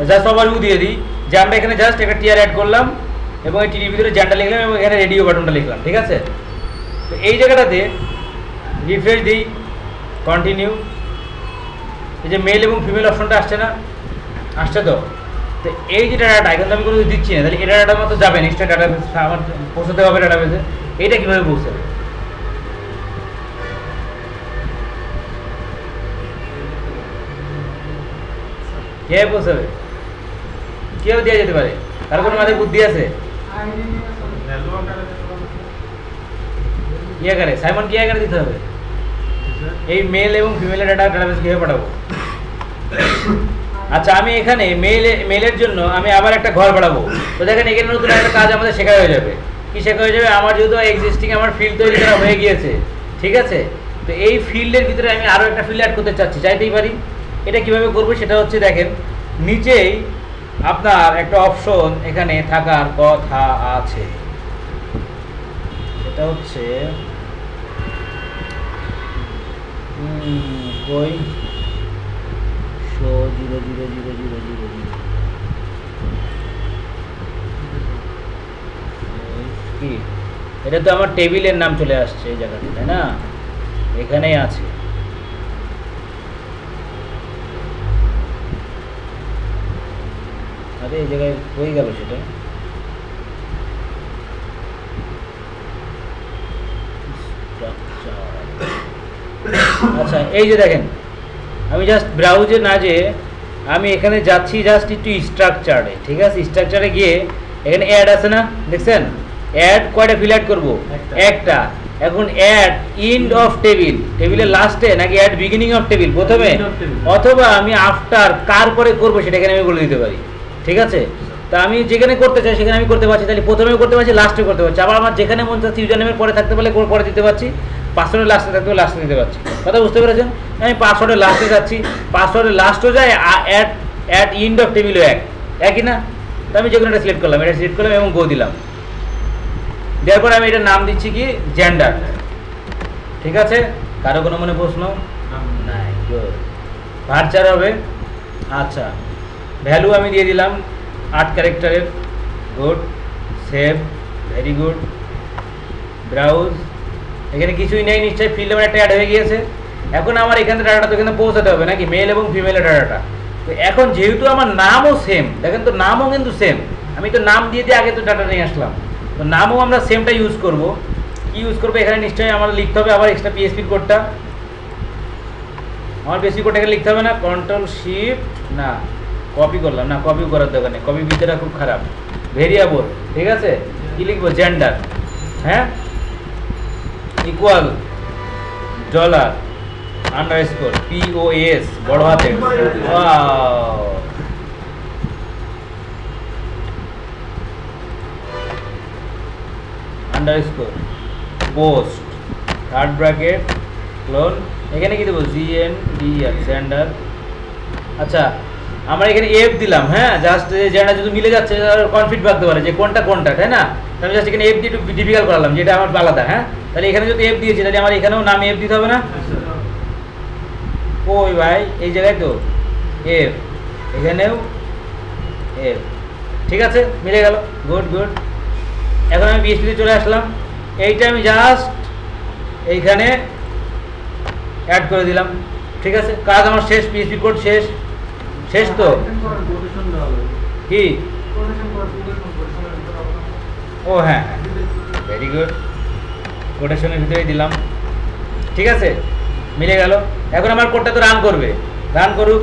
Just overview দিয়ে দিই যে আমরা এখানে জাস্ট একটা টিয়ার অ্যাড করলাম এবং এই টির ভিতরে জেন্ডার লিখলাম এবং এখানে রেডিও বাটনটা লিখলাম, ঠিক আছে। তো এই জায়গাটাতে রিফ্রেশ দিই, কন্টিনিউ, এই যে মেল এবং ফিমেল অপশনটা আসছে না, আসছে তো। তো এই যে ডাটাটা এখন তো আমি কোনো দিচ্ছি না, তাহলে এই ডাটাটা মতো যাবে নেক্সট ডাটাবেস আমার পৌঁছাতে হবে ডাটাবেসে। এইটা কীভাবে পৌঁছাবে? কে পৌঁছাবে? কেউ দেওয়া যেতে পারে, তার কোনো মাথায় বুদ্ধি আছে? ইয়ে করে সাইমন কি করে দিতে হবে? এই মেল এবং ফিমেলের ডাটাবেস কীভাবে পাঠাবো? আচ্ছা, আমি এখানে মেলের জন্য আমি আবার একটা ঘর বাড়াবো। তো দেখেন এখানে নতুন একটা কাজ আমাদের শেখা হয়ে যাবে। কি শেখা হয়ে যাবে? আমার যেহেতু এক্সিস্টিং আমার ফিল্ড তৈরি করা হয়ে গিয়েছে, ঠিক আছে। তো এই ফিল্ডের ভিতরে আমি আরও একটা ফিল্ড অ্যাড করতে চাচ্ছি, চাইতেই পারি। এটা কিভাবে করবো সেটা হচ্ছে দেখেন নিচেই আপনার একটা অপশন এখানে থাকার কথা আছে, সেটা হচ্ছে কই শো 00000 কি, এটা তো আমার টেবিলের নাম চলে আসছে এই জায়গাতে, তাই না? এখানেই আছে। আরে এই জায়গায় হয়ে গেল সেটা। আচ্ছা, এই যে দেখেন আমি জাস্ট ব্রাউজে না যে আমি এখানে যাচ্ছি জাস্ট একটু স্ট্রাকচারে, ঠিক আছে। স্ট্রাকচারে গিয়ে এখানে অ্যাড আছে না, দেখছেন? অ্যাড কয়টা ফিল অ্যাড করবো? একটা। এখন অ্যাড ইন্ড অফ টেবিল, টেবিলের লাস্টে নাকি অ্যাড বিগিনিং অফ টেবিল প্রথমে, অথবা আমি আফটার কার পরে করবো সেটা এখানে আমি বলে দিতে পারি, ঠিক আছে। তা আমি যেখানে করতে চাই সেখানে আমি করতে পারছি, তাহলে প্রথমেও করতে পারছি, লাস্টে করতে পারছি। আবার আমার যেখানে মন চাচ্ছে ইউজার নেমের পরে থাকতে পারলে পরে দিতে পারছি, পাসওয়ার্ডের লাস্টে থাকতে লাস্টে দিতে পারছি। কথা বুঝতে পেরেছেন? আমি পাসওয়ার্ডের লাস্টে যাচ্ছি, পাসওয়ার্ডের লাস্টও যায়, অ্যাড ইন্ড অফ টেবিলও একই না। তো আমি যেগুলো এটা সিলেক্ট করলাম, এটা সিলেক্ট করলাম এবং গো দিলাম। দেওয়ার পরে আমি এটার নাম দিচ্ছি কি জেন্ডার, ঠিক আছে। কারো কোনো মনে প্রশ্ন নাই? গুড। ভার্চার হবে। আচ্ছা, ভ্যালু আমি দিয়ে দিলাম 8 ক্যারেক্টারের। Good, save, very good. Browse, এখানে কিছুই নেই নিশ্চয়ই, ফিল্ড আমার একটা অ্যাড হয়ে গিয়েছে। এখন আমার এখানে ডাটাটা তো এখানে পৌঁছাতে হবে নাকি, মেল এবং ফিমেলের ডাটাটা। তো এখন যেহেতু আমার নামও সেম, দেখেন তো নামও কিন্তু সেম, আমি তো নাম দিয়ে দিয়ে আগে তো ডাটা নিয়ে আসলাম, তো নামও আমরা সেমটা ইউজ করব। কি ইউজ করবো? এখানে নিশ্চয়ই আমার লিখতে হবে আবার এক্সট্রা পিএসপি কোডটা। আমার পিএসপি কোডটা এখানে লিখতে হবে না, কন্ট্রোল শিফট না, কপি করলাম না, কপি করার দরকার নেই, কপি ভিতরে খুব খারাপ। ভেরিয়েবল, ঠিক আছে। কি লিখবো? জেন্ডার, হ্যাঁ, ইকুয়াল ডলার আন্ডারস্কোর POS বড় হাতে, underscore post third bracket clone, এখানে কি দেবো? GNDR gender. আচ্ছা, আমরা এখানে এফ দিলাম, হ্যাঁ, জাস্ট জেন্ডার যদি মিলে যাচ্ছে কনফিউজ ভাবতে পারে যে কোনটা কোনটা, তাই না? আমি জাস্ট এখানে এফ দিয়ে একটু ডিফিকাল্ট করালাম যেটা আমার আলাদা, হ্যাঁ। তাহলে এখানে যদি এফ দিয়েছি তাহলে আমার এখানেও নাম এফ দিতে হবে না? ওই ভাই এই জায়গায় তো এফ, এখানেও এফ, ঠিক আছে, মিলে গেল। Good good. এখন আমি বিএসপিতে চলে আসলাম, এইটা আমি জাস্ট এইখানে অ্যাড করে দিলাম, ঠিক আছে। কাজ আমার শেষ, পিএসপি কোড শেষ। শেষ তো কি? ও হ্যাঁ, ভেরি গুড, কোটেশনের ভিতরেই দিলাম, ঠিক আছে, মিলে গেল। এখন আমার কোডটা তো রান করবে, রান করুক।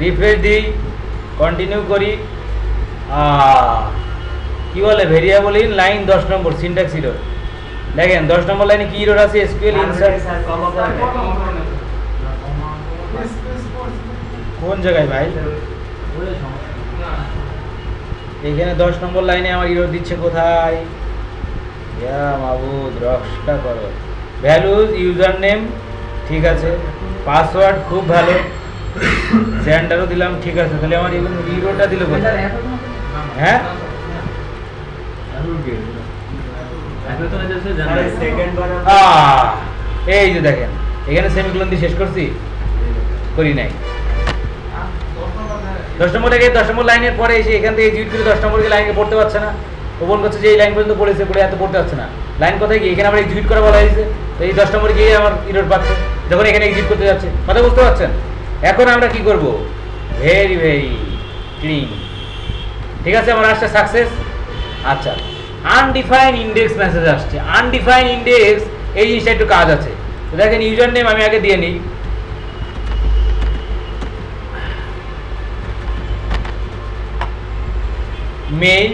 রিফ্রেশ দিই, কন্টিনিউ করি। কি বলে? Variable in line 10 number syntax error. দেখেন 10 নম্বর লাইনে কি এরর আছে? এসকিউএল ইনসার্ট কোন জায়গায় ভাই? এখানে 10 নম্বর লাইনে আমার এরর দিচ্ছে কোথায়? ইয়া মাবুদ, রক্সটা করো। ভ্যালুজ ইউজার নেম, ঠিক আছে, পাসওয়ার্ড খুব ভালো, জেন্ডারও দিলাম, ঠিক আছে। তাহলে আমার এররটা দিল কোথায়? হ্যাঁ, এই যে দেখেন এখানে সেমিকোলন দিয়ে শেষ করছি, করি নাই। 10 নম্বর থেকে 10 নম্বর লাইনের পরে এসে এখান থেকে এক্সিকিউট করে 10 নম্বরের লাইনকে পড়তে পারছে না। ও মনে করছে যে এই লাইন পর্যন্ত পড়েছে, পড়ে এত পড়তে পারছে না। লাইন কোথায় গিয়ে এখানে আমার এক্সিকিউট করা বলা হয়েছে, তো এই 10 নম্বরে গিয়ে আমার এরর পাচ্ছে যখন এখানে এক্সিকিউট করতে যাচ্ছে। কথা বুঝতে পারছেন? এখন আমরা কি করব? Very very clean. ঠিক আছে, আমার আসছে সাকসেস। আচ্ছা, আনডিফাইন ইন্ডেক্স মেসেজ আসছে। আনডিফাইন ইন্ডেক্স, এই জিনিসটা একটু কাজ আছে। তো দেখেন ইউজার নেম আমি আগে দিয়ে নিই। মেইল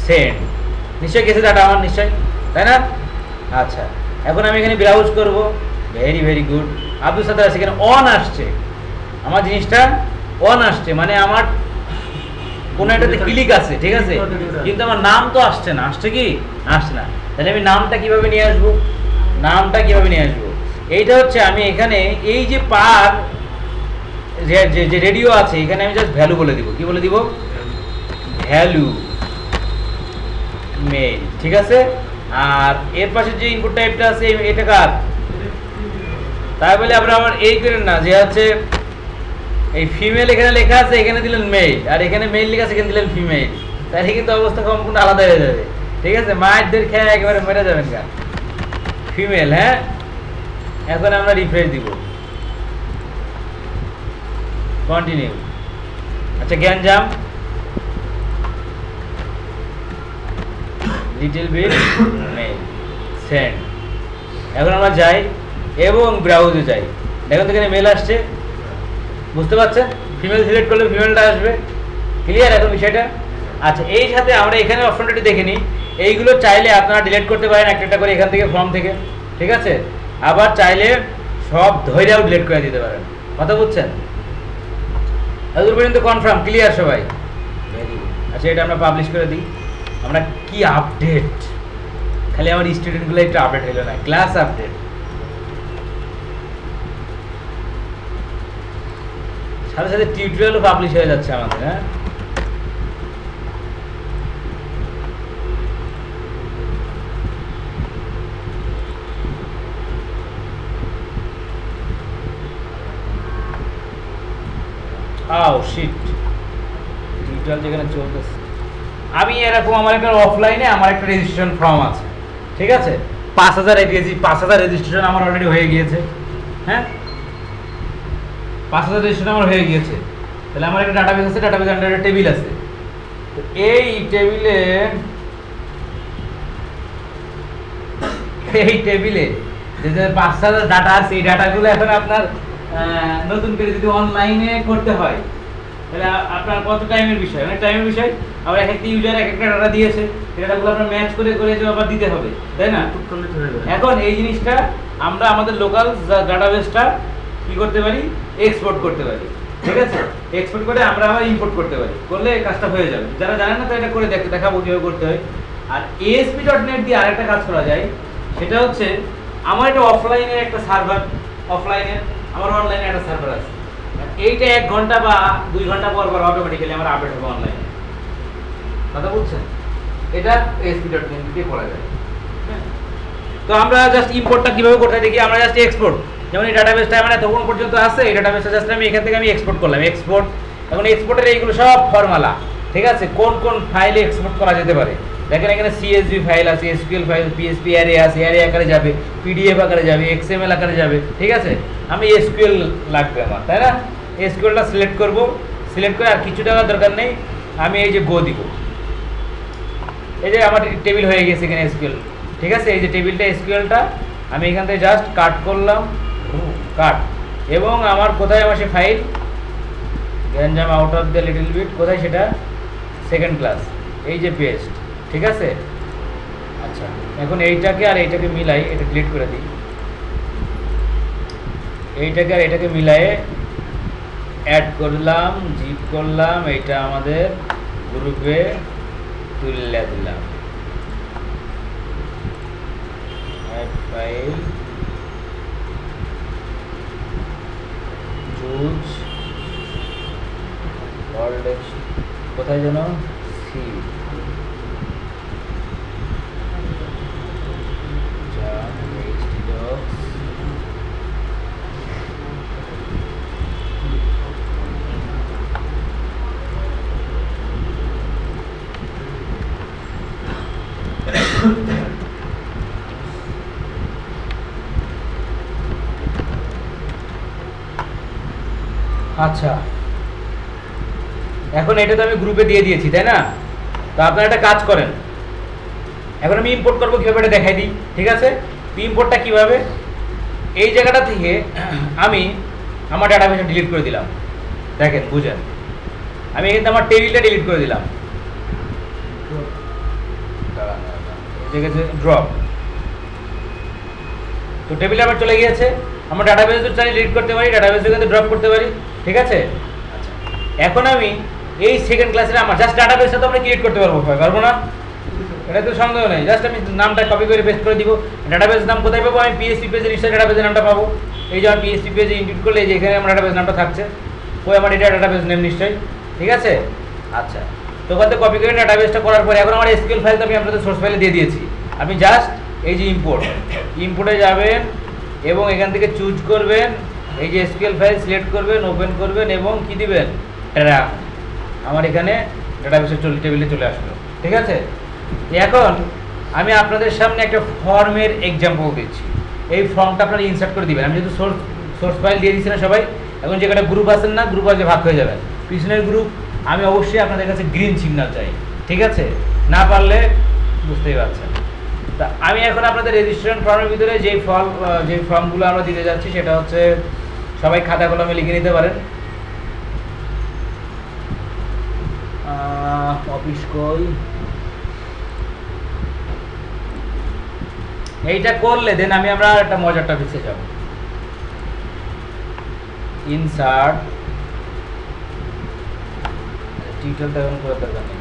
সেন্ড, নিশ্চয়ই গেছে ডাটা আমার, নিশ্চয়ই, তাই না? আচ্ছা, এখন আমি এখানে ব্রাউজ করব। Very very good. Abdul Sattar আছে, এখানে অন আসছে, আমার জিনিসটা অন আসছে, মানে আমার কোনো একটাতে ক্লিক আছে, ঠিক আছে, কিন্তু আমার নাম তো আসছে না। আসছে কি? আসছে না। তাহলে আমি নামটা কিভাবে নিয়ে আসবো? নামটা কিভাবে নিয়ে আসবো? এইটা হচ্ছে আমি এখানে এই যে পার যে রেডিও আছে এখানে আমি জাস্ট ভ্যালু বলে দিব। কি বলে দিব? ভ্যালু মেল, ঠিক আছে। আর এর পাশে যে ইনপুট টাইপটা আছে এটা কার? তাই বলে আপনারা আমার এই করেন না যে হচ্ছে এই ফিমেল এখানে লেখা আছে, এখানে দিলেন মেল, আর এখানে মেল লেখা আছে, এখানে দিলেন ফিমেল, তাহলে কিন্তু অবস্থা সম্পূর্ণ আলাদা হয়ে যাবে। ঠিক আছে, মায়েরদের খেয়ে একেবারে মরে যাবেন গা। ফিমেল, হ্যাঁ। এখন আমরা রিফ্রেশ দিব, কন্টিনিউ। আচ্ছা, জ্ঞানজাম, লিটল বিট মেল, সেন্ড। এখন আমরা যাই এবং ব্রাউজে যাই। দেখুন এখানে মেল আসছে, বুঝতে পারছেন? ফিমেল সিলেক্ট করলে ফিমেলটা আসবে। ক্লিয়ার এখন বিষয়টা? আচ্ছা, এই সাথে আমরা এখানে অপশনটা দেখে নিই। এইগুলো চাইলে আপনারা ডিলিট করতে পারেন একটা একটা করে এখান থেকে, ফর্ম থেকে, ঠিক আছে। আবার চাইলে সব ধৈর্যও ডিলিট করে দিতে পারেন। কথা বুঝছেন? এতদূর পর্যন্ত কনফার্ম? ক্লিয়ার সবাই? Very good. আচ্ছা, এটা আমরা পাবলিশ করে দিই। আমরা কি আপডেট, খালি আমার স্টুডেন্টগুলো একটু আপডেট হইলো না, ক্লাস আপডেট। সাথে সাথে টিউটোরিয়ালও পাবলিশ হয়ে যাচ্ছে আমাদের, হ্যাঁ। আও শিট, টিউটোরিয়াল যেখানে চলতেছে, আমি এরকম আমার একটা অফলাইনে আমার একটা রেজিস্ট্রেশন ফর্ম আছে, ঠিক আছে। 5000 রেজিস্ট্রেশন আমার অলরেডি হয়ে গিয়েছে, হ্যাঁ। 5000 রেজিস্ট্রেশন আমার হয়ে গিয়েছে। তাহলে আমার একটা ডাটাবেস আছে, ডাটাবেস আন্ডারে টেবিল আছে। তো এই টেবিলে যে 5000 ডাটা আছে, এই ডাটাগুলো এখন আপনার নতুন করে যদি অনলাইনে করতে হয় তাহলে আপনার কত টাইমের বিষয়? অনেক টাইমের বিষয়। আবার এক একটা ইউজার এক একটা ডাটা দিয়েছে, ডাটাগুলো আপনার ম্যাচ করে করে আবার দিতে হবে, তাই না? এখন এই জিনিসটা আমরা আমাদের লোকাল ডাটাবেসটা কি করতে পারি? এক্সপোর্ট করতে পারি, ঠিক আছে। এক্সপোর্ট করে আমরা আবার ইম্পোর্ট করতে পারি, করলে কাজটা হয়ে যাবে। যারা জানেন না তো এটা করে দেখাবো কিভাবে করতে হয়। আর ASP.NET দিয়ে আরেকটা কাজ করা যায়, সেটা হচ্ছে আমার একটা অফলাইনের একটা সার্ভার, অফলাইনের আমার অনলাইনে একটা সার্ভার আছে। এইটা 1 ঘন্টা বা 2 ঘন্টা পর পর অটোমেটিক্যালি আমার আপডেট হবে অনলাইনে। কথা বলছেন? এটা ASP.NET দিয়ে করা যায়। তো আমরা জাস্ট ইম্পোর্টটা কিভাবে করতে দেখি। আমরা জাস্ট এক্সপোর্ট, যেমন এই ডাটাবেসটা মানে তখন পর্যন্ত আছে, এই ডাটাবেসটা জাস্ট আমি এখান থেকে আমি এক্সপোর্ট করলাম, এক্সপোর্ট। এখন এক্সপোর্টের এইগুলো সব ফর্মুলা, ঠিক আছে, কোন কোন ফাইলে এক্সপোর্ট করা যেতে পারে। দেখেন এখানে CSV ফাইল আছে, SQL ফাইল, PHP অ্যারে আছে, অ্যারে আকারে যাবে, PDF আকারে যাবে, XML আকারে যাবে, ঠিক আছে। আমি SQL লাগবে আমার, তাই না? SQLটা সিলেক্ট করব, সিলেক্ট করে আর কিছু টাকার দরকার নেই, আমি এই যে গো দিব। এই যে আমার টেবিল হয়ে গেছে এখানে SQL, ঠিক আছে। এই যে টেবিলটা SQLটা আমি এখান থেকে জাস্ট কাট করলাম, কাট। এবং আমার কোথায় আমার সে ফাইল গ্যাঞ্জাম out of the little bit, কোথায় সেটা? সেকেন্ড ক্লাস, এই যে পেস্ট, ঠিক আছে। আচ্ছা, এখন এইটাকে আর এইটাকে মিলাই, এটা ডিলিট করে দিই। এইটাকে আর এটাকে মিলায়ে অ্যাড করলাম, জিপ করলাম, এইটা আমাদের গ্রুপে তুলে দিলাম। অ্যাড ফাইল, চুজ ওয়ার্ল্ড, কোথায় যেন সি, আচ্ছা, এখন এটা তো আমি গ্রুপে দিয়ে দিয়েছি তাই না? তো আপনারা একটা কাজ করেন, এখন আমি ইম্পোর্ট করবো কীভাবে এটা দেখাই দিই, ঠিক আছে? ইম্পোর্টটা কীভাবে, এই জায়গাটা থেকে আমি আমার ডাটাবেসটা ডিলিট করে দিলাম। দেখেন বুঝেন, আমি কিন্তু আমার টেবিলটা ডিলিট করে দিলাম, ড্রপ। তো টেবিলে আবার চলে গিয়েছে, আমার ডাটাবেস তো চাই ডিলিট করতে পারি, ডাটাবেসও কিন্তু ড্রপ করতে পারি, ঠিক আছে? আচ্ছা, এখন আমি এই সেকেন্ড ক্লাসে আমার জাস্ট ডাটাবেসটা তো আমরা ক্রিয়েট করতে পারবো না? এটা তো সন্দেহ নেই, জাস্ট আমি নামটা কপি করে পেস্ট করে দিব। ডাটাবেস নাম কোথায় পাবো? আমি পিএসপি পেজে নিশ্চয়ই ডাটাবেসের নামটা পাবো। এই যে আমার পিএসপি পেজে ইনক্লুড করলে এই যে এখানে আমার ডাটাবেস নামটা থাকছে, ওই আমার এটা ডাটাবেস নেম নিশ্চয়ই, ঠিক আছে? আচ্ছা, তো কত কপি করে ডাটাবেসটা করার পরে এখন আমার এসকিউএল ফাইল তো আমি আপনাদের সোর্স ফাইলে দিয়ে দিয়েছি। আমি জাস্ট এই যে ইম্পোর্টে যাবেন এবং এখান থেকে চুজ করবেন, এই যে এসকিউএল ফাইল সিলেক্ট করবেন, ওপেন করবেন এবং কি দিবেন, ট্র্যাক। আমার এখানে ডাটাবেসের টেবিলে চলে আসলো, ঠিক আছে? এখন আমি আপনাদের সামনে একটা ফর্মের এক্সাম্পল দিচ্ছি, এই ফর্মটা আপনারা ইনসার্ট করে দিবেন। আমি যেহেতু সোর্স ফাইল দিয়ে দিচ্ছি না সবাই, এখন যে একটা গ্রুপ আছেন না, গ্রুপ আছে ভাগ হয়ে যাবেন, পিছনের গ্রুপ আমি অবশ্যই আপনাদের কাছে গ্রিন সিগন্যাল চাই, ঠিক আছে? না পারলে বুঝতেই পারছেন। তা আমি এখন আপনাদের রেজিস্ট্রেশন ফর্মের ভিতরে যে ফর্মগুলো আমরা দিতে যাচ্ছি সেটা হচ্ছে, সবাই খাতা কলমে লিখে নিতে পারেন। অফিস কই, এইটা করলে দেন আমরা একটা মজার টপিকে যাব। ইনসার্ট টিটেলটা এখন করে দরকার নেই,